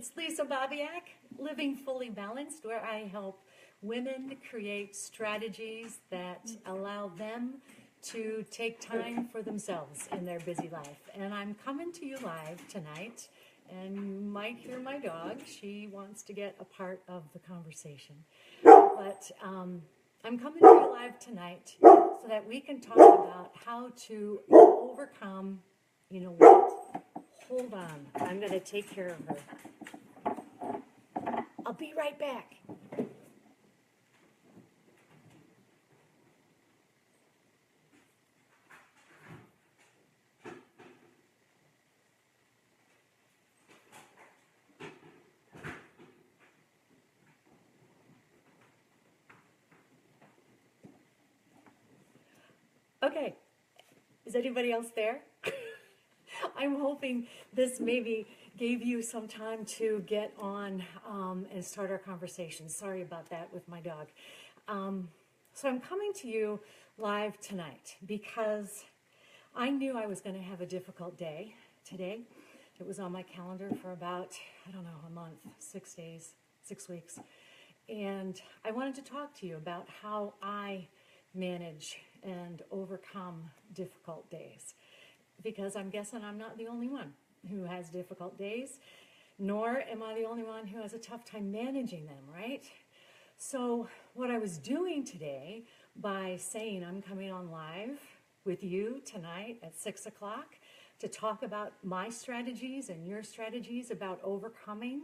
It's Lisa Babiak, Living Fully Balanced, where I help women create strategies that allow them to take time for themselves in their busy life. And I'm coming to you live tonight, and you might hear my dog. She wants to get a part of the conversation. But I'm coming to you live tonight so that we can talk about how to overcome, you know what? Hold on, I'm going to take care of her. I'll be right back. Okay, is anybody else there? I'm hoping this maybe gave you some time to get on and start our conversation. Sorry about that with my dog. So I'm coming to you live tonight because I knew I was going to have a difficult day today. It was on my calendar for about, I don't know, a month, 6 days, 6 weeks. And I wanted to talk to you about how I manage and overcome difficult days. Because I'm guessing I'm not the only one who has difficult days, nor am I the only one who has a tough time managing them, right? So what I was doing today by saying I'm coming on live with you tonight at 6 o'clock to talk about my strategies and your strategies about overcoming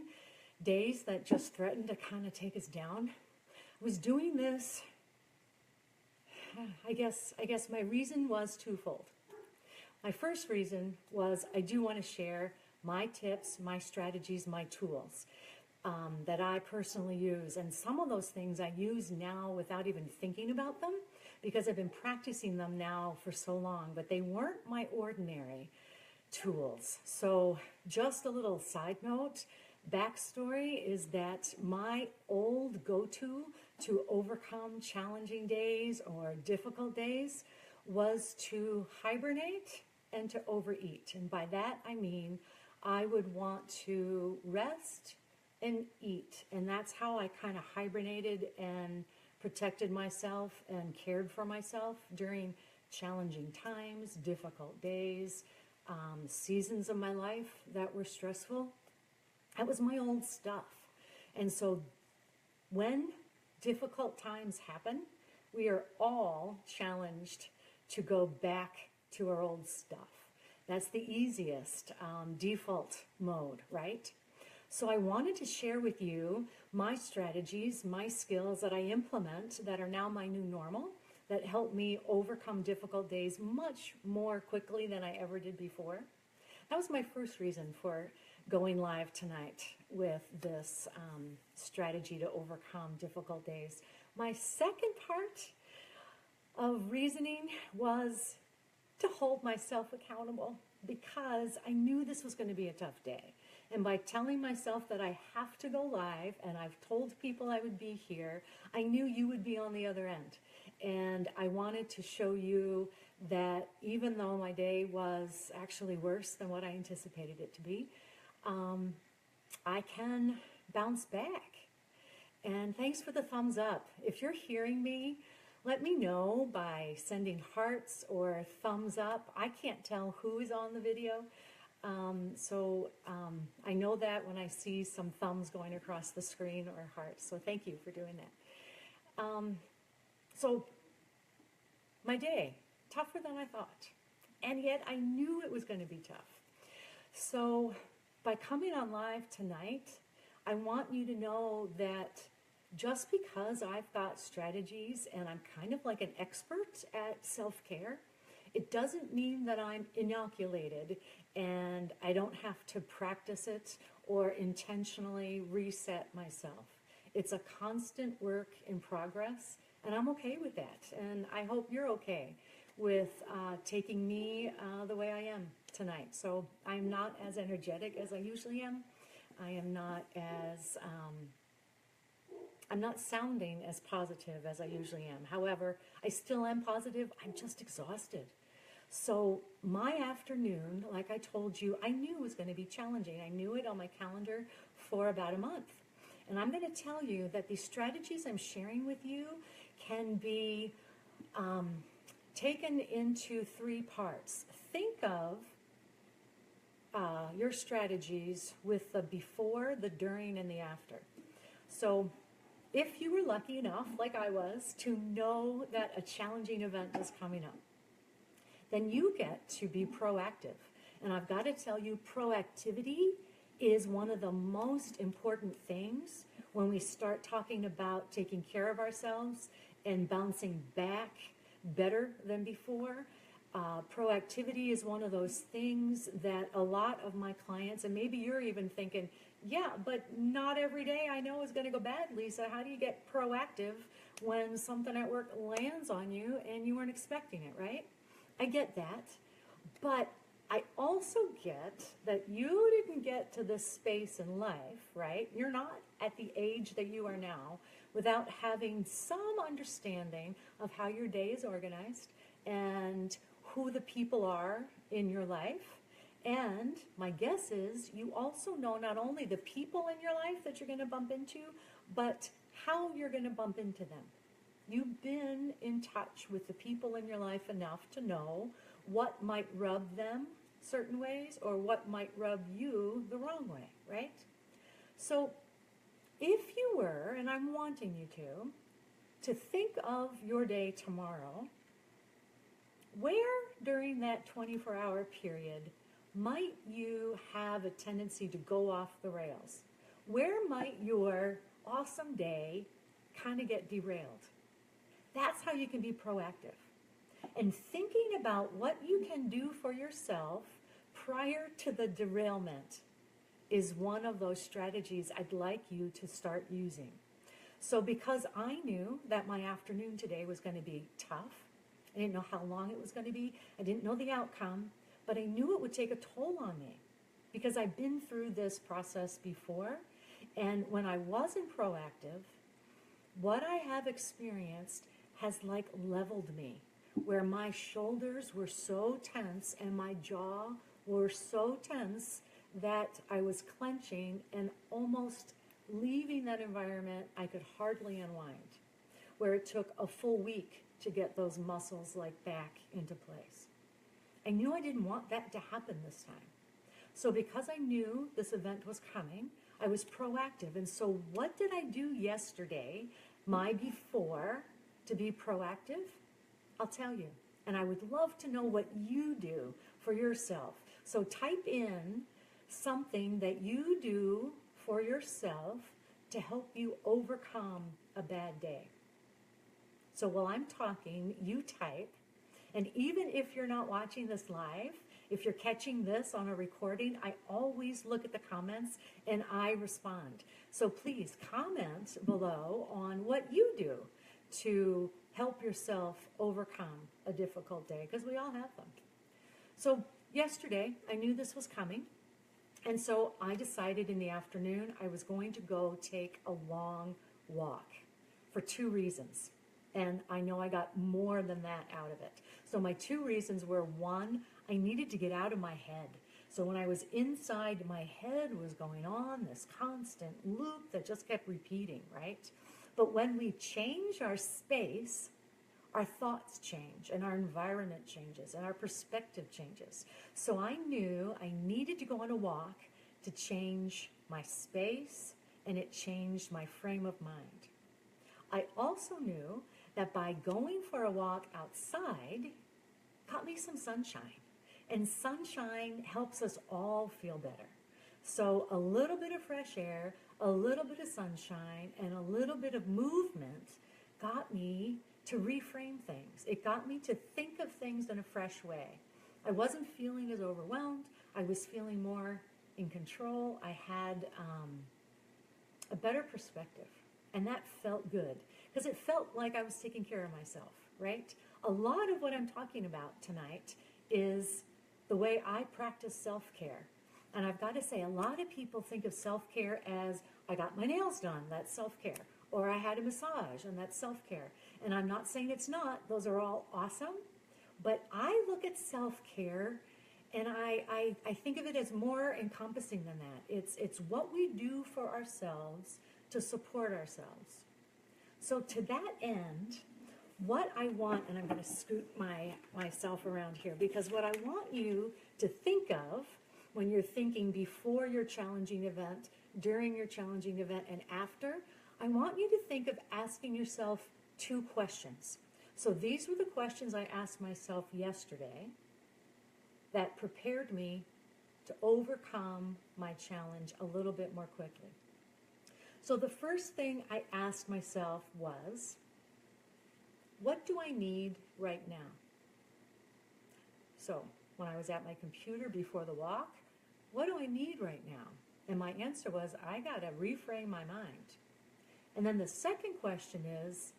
days that just threaten to kind of take us down. I was doing this, I guess my reason was twofold. My first reason was I do want to share my tips, my strategies, my tools that I personally use. And some of those things I use now without even thinking about them because I've been practicing them now for so long, but they weren't my ordinary tools. So just a little side note, backstory is that my old go-to to overcome challenging days or difficult days was to hibernate and to overeat. And by that I mean I would want to rest and eat. And that's how I kind of hibernated and protected myself and cared for myself during challenging times, difficult days, seasons of my life that were stressful. That was my old stuff. And so when difficult times happen, we are all challenged to go back to our old stuff. That's the easiest default mode, right? So I wanted to share with you my strategies, my skills that I implement that are now my new normal, that help me overcome difficult days much more quickly than I ever did before. That was my first reason for going live tonight with this strategy to overcome difficult days. My second part of reasoning was to hold myself accountable because I knew this was going to be a tough day. And by telling myself that I have to go live, and I've told people I would be here, I knew you would be on the other end. And I wanted to show you that even though my day was actually worse than what I anticipated it to be, I can bounce back. And thanks for the thumbs up. If you're hearing me, let me know by sending hearts or thumbs up. I can't tell who is on the video. So I know that when I see some thumbs going across the screen or hearts. So thank you for doing that. So my day, tougher than I thought. And yet I knew it was going to be tough. So by coming on live tonight, I want you to know that just because I've got strategies and I'm kind of like an expert at self-care, it doesn't mean that I'm inoculated and I don't have to practice it or intentionally reset myself. It's a constant work in progress, and I'm okay with that. And I hope you're okay with taking me the way I am tonight. So I'm not as energetic as I usually am. I am not as... I'm not sounding as positive as I usually am. However, I still am positive. I'm just exhausted. So my afternoon, like I told you, I knew it was going to be challenging. I knew it on my calendar for about a month. And I'm going to tell you that these strategies I'm sharing with you can be taken into three parts. Think of your strategies with the before, the during, and the after. So if you were lucky enough, like I was, to know that a challenging event is coming up, then you get to be proactive. And I've got to tell you, proactivity is one of the most important things when we start talking about taking care of ourselves and bouncing back better than before. Proactivity is one of those things that a lot of my clients, and maybe you're even thinking, yeah, but not every day I know is going to go bad, Lisa. How do you get proactive when something at work lands on you and you weren't expecting it, right? I get that, but I also get that you didn't get to this space in life, right? You're not at the age that you are now without having some understanding of how your day is organized and who the people are in your life. And my guess is you also know not only the people in your life that you're going to bump into, but how you're going to bump into them. You've been in touch with the people in your life enough to know what might rub them certain ways or what might rub you the wrong way, right? So if you were, and I'm wanting you to think of your day tomorrow, where during that 24-hour period might you have a tendency to go off the rails? Where might your awesome day kind of get derailed? That's how you can be proactive. And thinking about what you can do for yourself prior to the derailment is one of those strategies I'd like you to start using. So because I knew that my afternoon today was going to be tough, I didn't know how long it was going to be, I didn't know the outcome, but I knew it would take a toll on me because I've been through this process before. And when I wasn't proactive, what I have experienced has like leveled me, where my shoulders were so tense and my jaw were so tense that I was clenching and almost leaving that environment. I could hardly unwind, where it took a full week to get those muscles like back into place. I knew I didn't want that to happen this time. So because I knew this event was coming, I was proactive. And so what did I do yesterday, my before, to be proactive? I'll tell you. And I would love to know what you do for yourself. So type in something that you do for yourself to help you overcome a bad day. So while I'm talking, you type. And even if you're not watching this live, if you're catching this on a recording, I always look at the comments and I respond. So please comment below on what you do to help yourself overcome a difficult day, because we all have them. So yesterday, I knew this was coming. And so I decided in the afternoon I was going to go take a long walk for two reasons. And I know I got more than that out of it. So my two reasons were, one, I needed to get out of my head. So when I was inside, my head was going on this constant loop that just kept repeating, right? But when we change our space, our thoughts change and our environment changes and our perspective changes. So I knew I needed to go on a walk to change my space, and it changed my frame of mind. I also knew that by going for a walk outside got me some sunshine. And sunshine helps us all feel better. So a little bit of fresh air, a little bit of sunshine, and a little bit of movement got me to reframe things. It got me to think of things in a fresh way. I wasn't feeling as overwhelmed. I was feeling more in control. I had a better perspective. And that felt good because it felt like I was taking care of myself, right? A lot of what I'm talking about tonight is the way I practice self-care. And I've got to say, a lot of people think of self-care as, I got my nails done, that's self-care. Or I had a massage, and that's self-care. And I'm not saying it's not. Those are all awesome. But I look at self-care And I think of it as more encompassing than that. It's what we do for ourselves to support ourselves. So to that end, what I want, and I'm going to scoot myself around here, because what I want you to think of when you're thinking before your challenging event, during your challenging event, and after, I want you to think of asking yourself 2 questions. So these were the questions I asked myself yesterday that prepared me to overcome my challenge a little bit more quickly. So the first thing I asked myself was, what do I need right now? So when I was at my computer before the walk, what do I need right now? And my answer was, I got to reframe my mind. And then the second question is,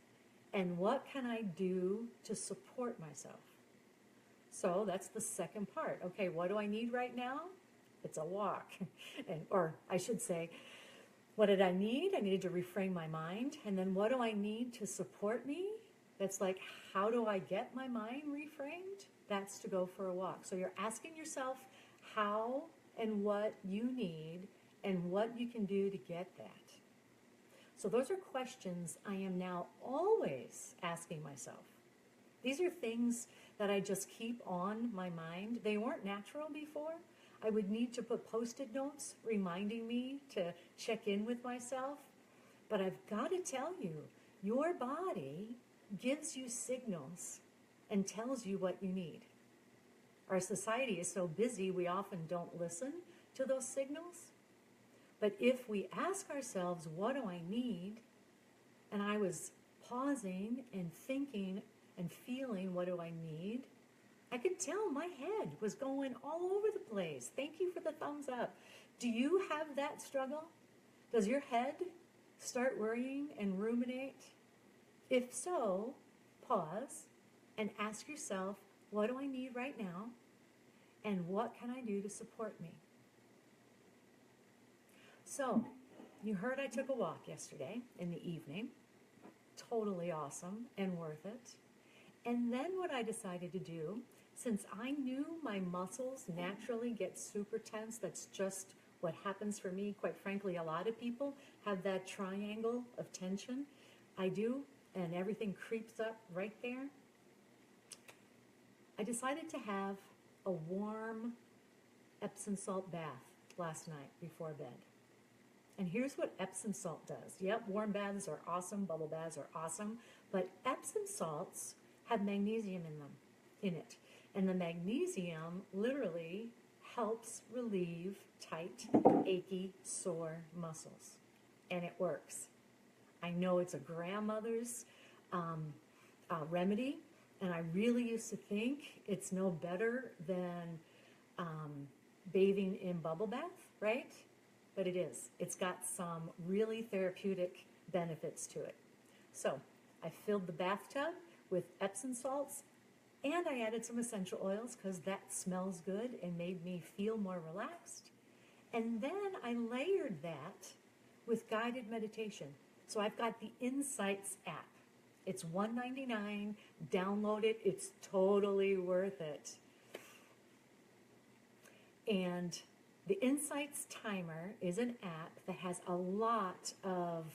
and what can I do to support myself? So that's the second part. Okay, what do I need right now? It's a walk. Or I should say, what did I need? I needed to reframe my mind. And then what do I need to support me? That's like, how do I get my mind reframed? That's to go for a walk. So you're asking yourself how and what you need and what you can do to get that. So those are questions I am now always asking myself. These are things that I just keep on my mind. They weren't natural before. I would need to put Post-it notes reminding me to check in with myself. But I've got to tell you, your body gives you signals and tells you what you need. Our society is so busy, we often don't listen to those signals. But if we ask ourselves, what do I need? And I was pausing and thinking and feeling, what do I need? I could tell my head was going all over the place. Thank you for the thumbs up. Do you have that struggle? Does your head start worrying and ruminate? If so, pause and ask yourself, what do I need right now? And what can I do to support me? So, you heard I took a walk yesterday in the evening. Totally awesome and worth it. And then what I decided to do, since I knew my muscles naturally get super tense, that's just what happens for me. Quite frankly, a lot of people have that triangle of tension. I do, and everything creeps up right there. I decided to have a warm Epsom salt bath last night before bed. And here's what Epsom salt does. Yep, warm baths are awesome, bubble baths are awesome, but Epsom salts have magnesium in it. And the magnesium literally helps relieve tight, achy, sore muscles. And it works. I know it's a grandmother's remedy, and I really used to think it's no better than bathing in bubble bath, right? But it is. It's got some really therapeutic benefits to it. So I filled the bathtub with Epsom salts, and I added some essential oils because that smells good and made me feel more relaxed. And then I layered that with guided meditation. So I've got the Insights app. It's $1.99. Download it. It's totally worth it. And the Insights Timer is an app that has a lot of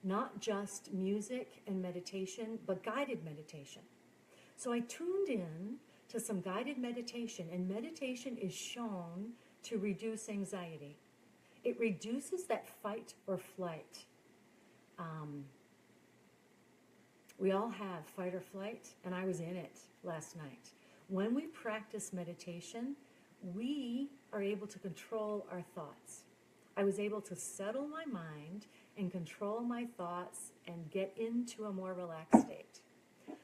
not just music and meditation, but guided meditation. So I tuned in to some guided meditation, and meditation is shown to reduce anxiety. It reduces that fight or flight. We all have fight or flight, and I was in it last night. When we practice meditation, we are able to control our thoughts. I was able to settle my mind and control my thoughts and get into a more relaxed state.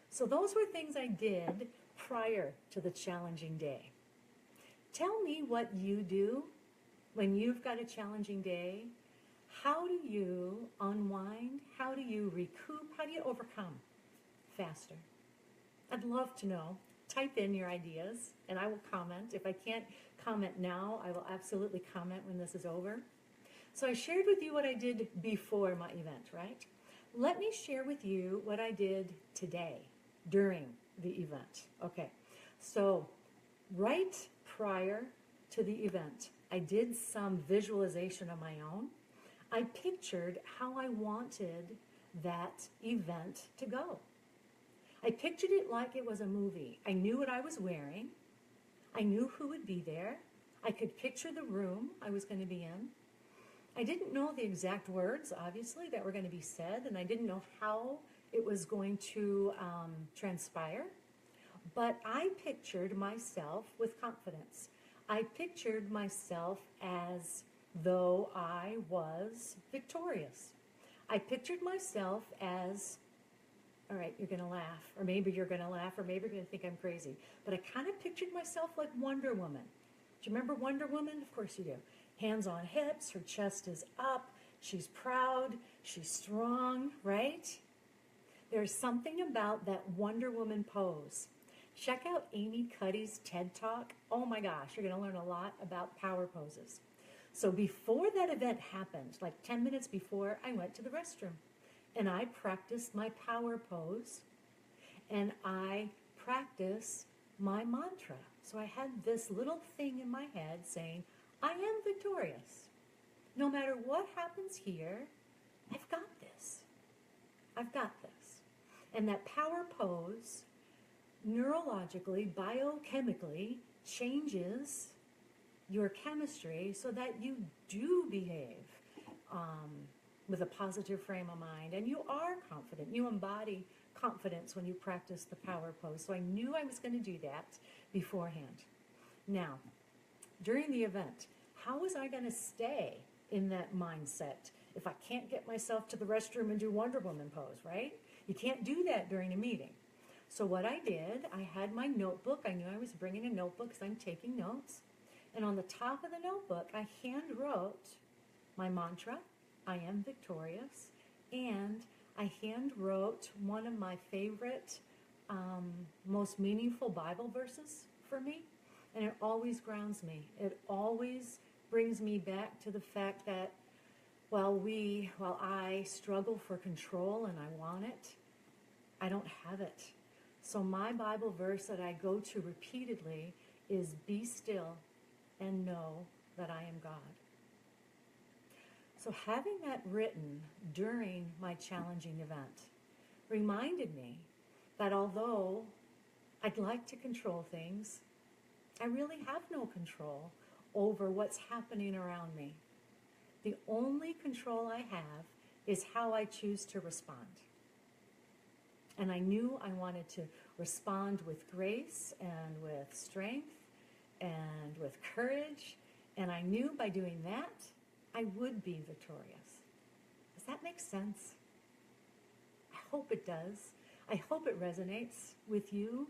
So those were things I did prior to the challenging day. Tell me what you do when you've got a challenging day. How do you unwind? How do you recoup? How do you overcome faster? I'd love to know. Type in your ideas and I will comment. If I can't comment now, I will absolutely comment when this is over. So I shared with you what I did before my event, right? Let me share with you what I did today during the event. Okay, so right prior to the event, I did some visualization of my own. I pictured how I wanted that event to go. I pictured it like it was a movie. I knew what I was wearing. I knew who would be there. I could picture the room I was going to be in. I didn't know the exact words, obviously, that were going to be said, and I didn't know how it was going to transpire. But I pictured myself with confidence. I pictured myself as though I was victorious. I pictured myself as, all right, you're going to laugh, or maybe you're going to laugh, or maybe you're going to think I'm crazy. But I kind of pictured myself like Wonder Woman. Do you remember Wonder Woman? Of course you do. Hands on hips, her chest is up, she's proud, she's strong, right? There's something about that Wonder Woman pose. Check out Amy Cuddy's TED Talk. Oh my gosh, you're going to learn a lot about power poses. So before that event happened, like 10 minutes before, I went to the restroom and I practiced my power pose and I practiced my mantra. So I had this little thing in my head saying, I am victorious. No matter what happens here, I've got this. I've got this. And that power pose neurologically, biochemically changes your chemistry so that you do behave with a positive frame of mind and you are confident. You embody confidence when you practice the power pose. So I knew I was going to do that beforehand. Now, during the event, how was I going to stay in that mindset if I can't get myself to the restroom and do Wonder Woman pose, right? You can't do that during a meeting. So what I did, I had my notebook. I knew I was bringing a notebook because I'm taking notes. And on the top of the notebook, I hand wrote my mantra, I am victorious, and I hand wrote one of my favorite, most meaningful Bible verses for me. And it always grounds me. It always brings me back to the fact that while I struggle for control and I want it, I don't have it. So my Bible verse that I go to repeatedly is, be still and know that I am God. So having that written during my challenging event reminded me that although I'd like to control things, I really have no control over what's happening around me. The only control I have is how I choose to respond. And I knew I wanted to respond with grace and with strength and with courage. And I knew by doing that, I would be victorious. Does that make sense? I hope it does. I hope it resonates with you.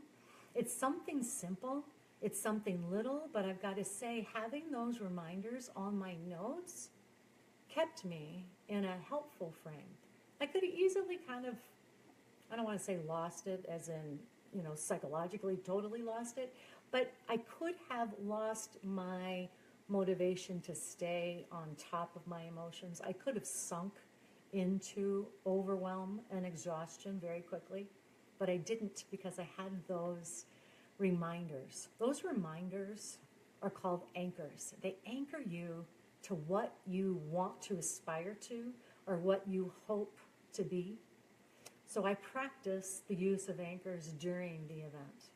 It's something simple. It's something little, but I've got to say, having those reminders on my notes kept me in a helpful frame. I could have easily kind of, I don't want to say lost it as in, psychologically totally lost it, but I could have lost my motivation to stay on top of my emotions. I could have sunk into overwhelm and exhaustion very quickly, but I didn't because I had those reminders. Those reminders are called anchors. They anchor you to what you want to aspire to or what you hope to be. So I practice the use of anchors during the event.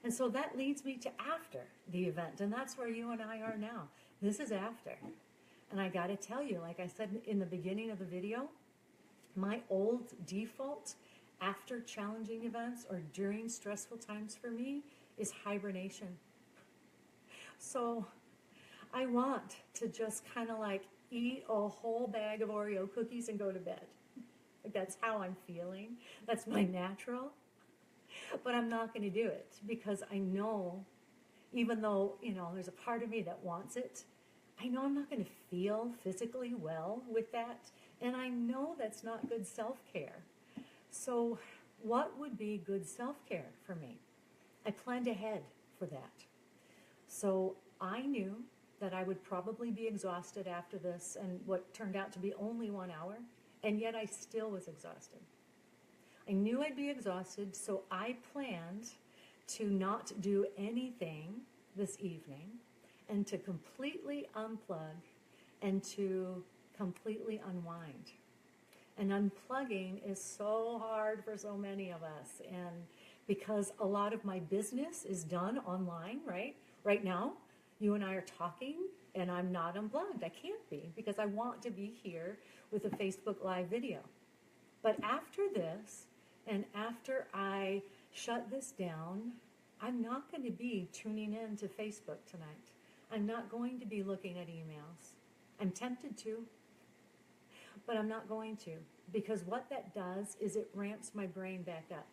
And so that leads me to after the event, and that's where you and I are now. This is after. And I got to tell you, like I said in the beginning of the video, my old default after challenging events or during stressful times for me is hibernation. So I want to just kind of like eat a whole bag of Oreo cookies and go to bed. That's how I'm feeling. That's my natural. But I'm not going to do it because I know, even though, there's a part of me that wants it, I know I'm not going to feel physically well with that. And I know that's not good self-care. So what would be good self-care for me? I planned ahead for that. So I knew that I would probably be exhausted after this and what turned out to be only 1 hour, and yet I still was exhausted. I knew I'd be exhausted, so I planned to not do anything this evening and to completely unplug and to completely unwind. And unplugging is so hard for so many of us. And because a lot of my business is done online, right? Right now, you and I are talking and I'm not unplugged. I can't be because I want to be here with a Facebook Live video. But after this, and after I shut this down, I'm not going to be tuning in to Facebook tonight. I'm not going to be looking at emails. I'm tempted to, but I'm not going to, because what that does is it ramps my brain back up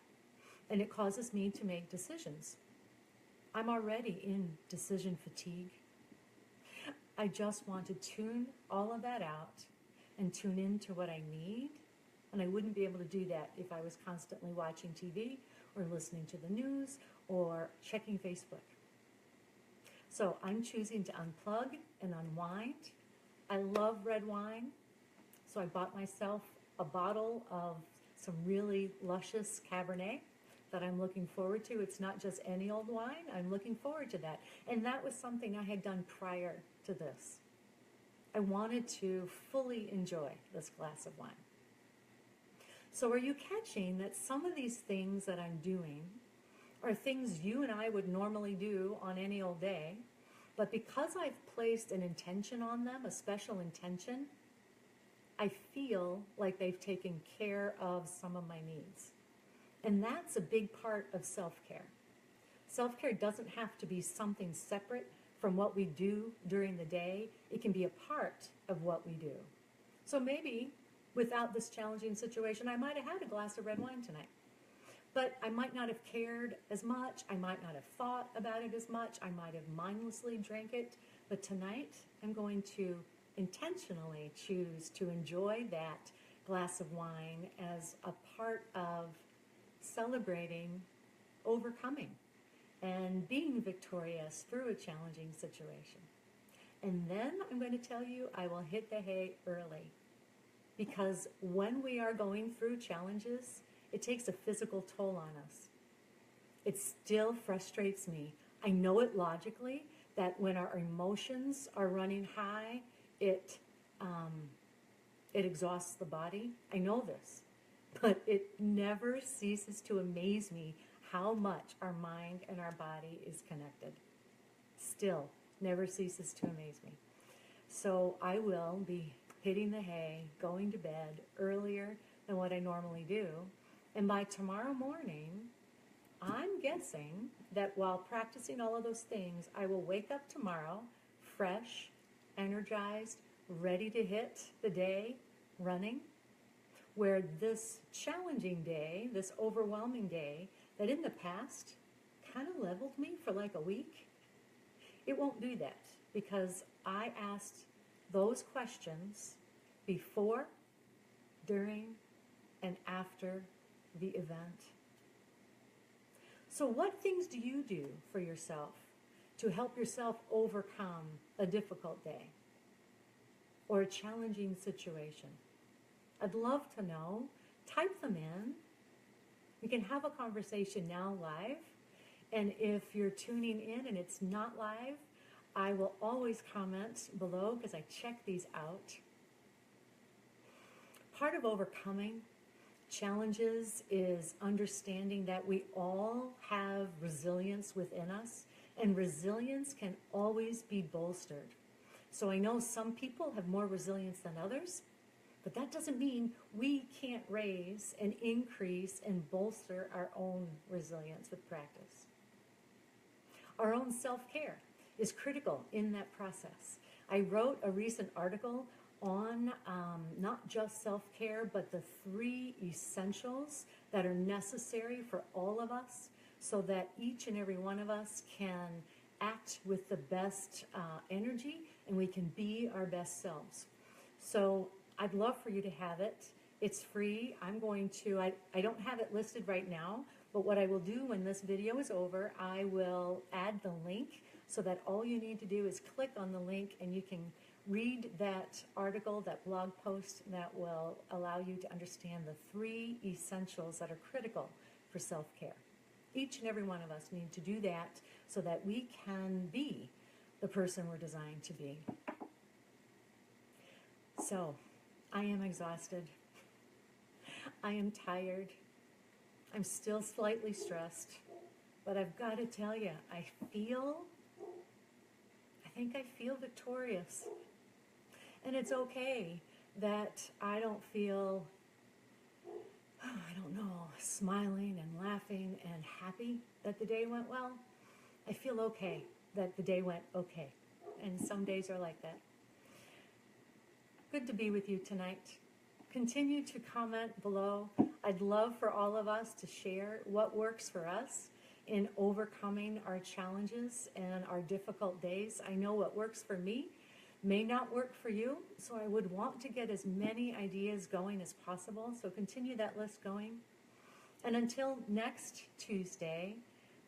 and it causes me to make decisions. I'm already in decision fatigue. I just want to tune all of that out and tune into what I need. And I wouldn't be able to do that if I was constantly watching TV or listening to the news or checking Facebook. So I'm choosing to unplug and unwind. I love red wine, so I bought myself a bottle of some really luscious Cabernet that I'm looking forward to. It's not just any old wine. I'm looking forward to that. And that was something I had done prior to this. I wanted to fully enjoy this glass of wine. So are you catching that some of these things that I'm doing are things you and I would normally do on any old day, but because I've placed an intention on them, a special intention, I feel like they've taken care of some of my needs. And that's a big part of self-care. Self-care doesn't have to be something separate from what we do during the day. It can be a part of what we do. So maybe without this challenging situation, I might have had a glass of red wine tonight. But I might not have cared as much. I might not have thought about it as much. I might have mindlessly drank it. But tonight, I'm going to intentionally choose to enjoy that glass of wine as a part of celebrating overcoming and being victorious through a challenging situation. And then I'm going to tell you I will hit the hay early. Because when we are going through challenges, it takes a physical toll on us. It still frustrates me. I know it logically that when our emotions are running high, it exhausts the body. I know this, but it never ceases to amaze me how much our mind and our body is connected. Still, never ceases to amaze me. So I will be hitting the hay, going to bed earlier than what I normally do. And by tomorrow morning, I'm guessing that while practicing all of those things, I will wake up tomorrow fresh, energized, ready to hit the day running, where this challenging day, this overwhelming day, that in the past kind of leveled me for like a week, it won't do that because I asked those questions before, during, and after the event. So what things do you do for yourself to help yourself overcome a difficult day or a challenging situation? I'd love to know. Type them in. We can have a conversation now live. And if you're tuning in and it's not live, I will always comment below because I check these out. Part of overcoming challenges is understanding that we all have resilience within us, and resilience can always be bolstered. So I know some people have more resilience than others, but that doesn't mean we can't raise and increase and bolster our own resilience with practice. Our own self-care is critical in that process. I wrote a recent article on not just self-care, but the 3 essentials that are necessary for all of us so that each and every one of us can act with the best energy and we can be our best selves. So I'd love for you to have it. It's free. I don't have it listed right now, but what I will do when this video is over, I will add the link so that all you need to do is click on the link and you can read that article, that blog post that will allow you to understand the 3 essentials that are critical for self-care. Each and every one of us need to do that so that we can be the person we're designed to be. So, I am exhausted. I am tired. I'm still slightly stressed. But I've got to tell you, I think I feel victorious. And it's okay that I don't feel, smiling and laughing and happy that the day went well. I feel okay that the day went okay. And some days are like that. Good to be with you tonight. Continue to comment below. I'd love for all of us to share what works for us in overcoming our challenges and our difficult days. I know what works for me may not work for you, so I would want to get as many ideas going as possible. So continue that list going. And until next Tuesday,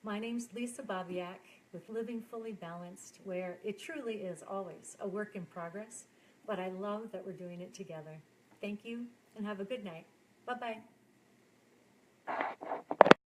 my name's Lisa Babiak with Living Fully Balanced, where it truly is always a work in progress, but I love that we're doing it together. Thank you and have a good night. Bye-bye.